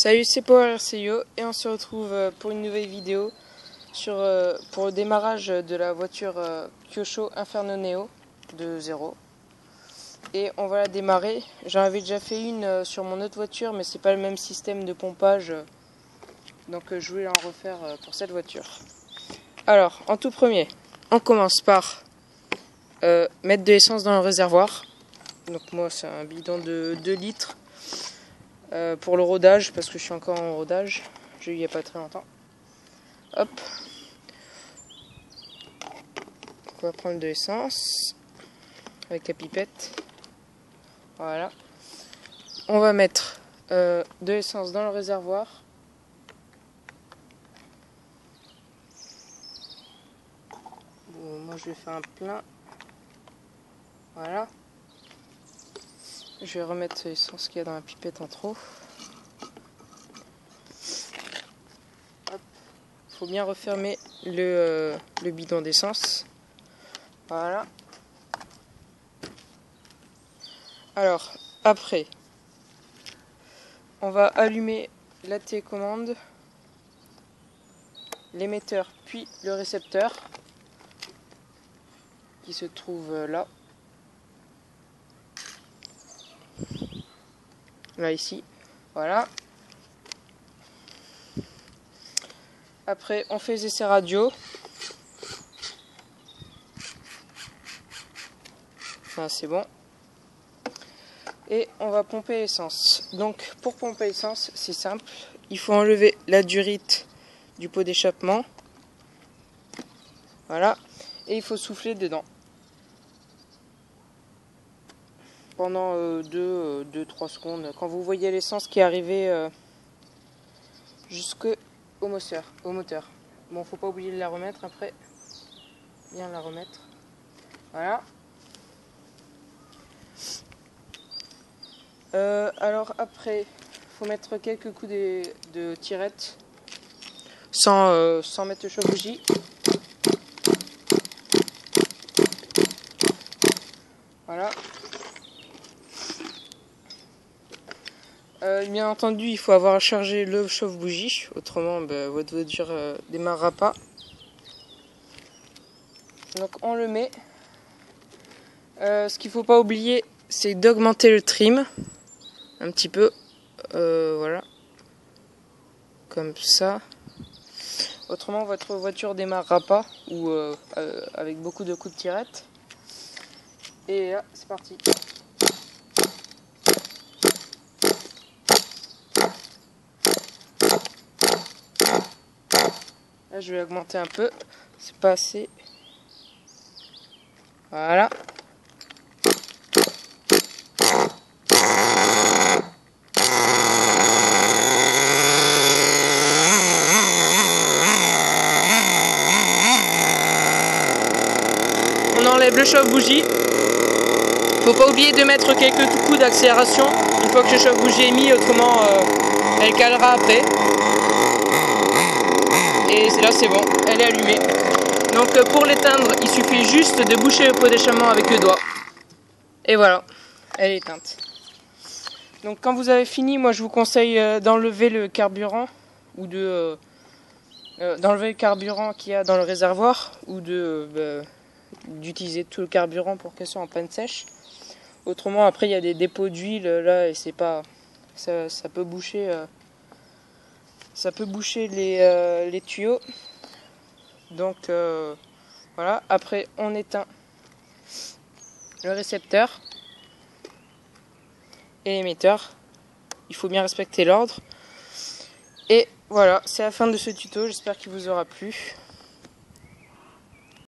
Salut, c'est PowerRCIO et on se retrouve pour une nouvelle vidéo pour le démarrage de la voiture Kyosho Inferno Neo de 0. Et on va la démarrer. J'en avais déjà fait une sur mon autre voiture, mais c'est pas le même système de pompage, donc je voulais en refaire pour cette voiture. Alors, en tout premier, on commence par mettre de l'essence dans le réservoir. Donc moi c'est un bidon de 2 litres. Pour le rodage, parce que je suis encore en rodage, j'ai eu il n'y a pas très longtemps. Hop, on va prendre de l'essence avec la pipette. Voilà, on va mettre de l'essence dans le réservoir. Bon, moi je vais faire un plein. Voilà. Je vais remettre l'essence qu'il y a dans la pipette en trop. Hop. Faut bien refermer le bidon d'essence. Voilà. Alors, après, on va allumer la télécommande, l'émetteur puis le récepteur qui se trouve là. Là, ici. Voilà. Après, on fait les essais radio. Enfin, c'est bon. Et on va pomper l'essence. Donc, pour pomper l'essence, c'est simple. Il faut enlever la durite du pot d'échappement. Voilà. Et il faut souffler dedans. Pendant 2-3 secondes. Quand vous voyez l'essence qui est arrivée jusqu'au moteur. Bon, faut pas oublier de la remettre après. Bien la remettre. Voilà. Alors après, faut mettre quelques coups de tirette sans mettre de chauffe-bougie. Voilà. Bien entendu, il faut avoir chargé le chauffe-bougie, autrement votre voiture démarrera pas. Donc on le met. Ce qu'il faut pas oublier, c'est d'augmenter le trim un petit peu, voilà, comme ça. Autrement, votre voiture démarrera pas ou avec beaucoup de coups de tirette. Et là, c'est parti. Là, je vais augmenter un peu. C'est pas assez. Voilà. On enlève le chauffe-bougie. Faut pas oublier de mettre quelques coups d'accélération une fois que le chauffe-bougie est mis, autrement elle calera après. Et là c'est bon, elle est allumée. Donc pour l'éteindre, il suffit juste de boucher le pot d'échappement avec le doigt. Et voilà, elle est éteinte. Donc quand vous avez fini, moi je vous conseille d'enlever le carburant ou d'enlever le carburant qu'il y a dans le réservoir ou d'utiliser tout le carburant pour qu'elle soit en panne sèche. Autrement, après il y a des dépôts d'huile là et c'est pas, ça peut boucher les tuyaux. Donc voilà. Après on éteint le récepteur et l'émetteur. Il faut bien respecter l'ordre. Et voilà, c'est la fin de ce tuto. J'espère qu'il vous aura plu.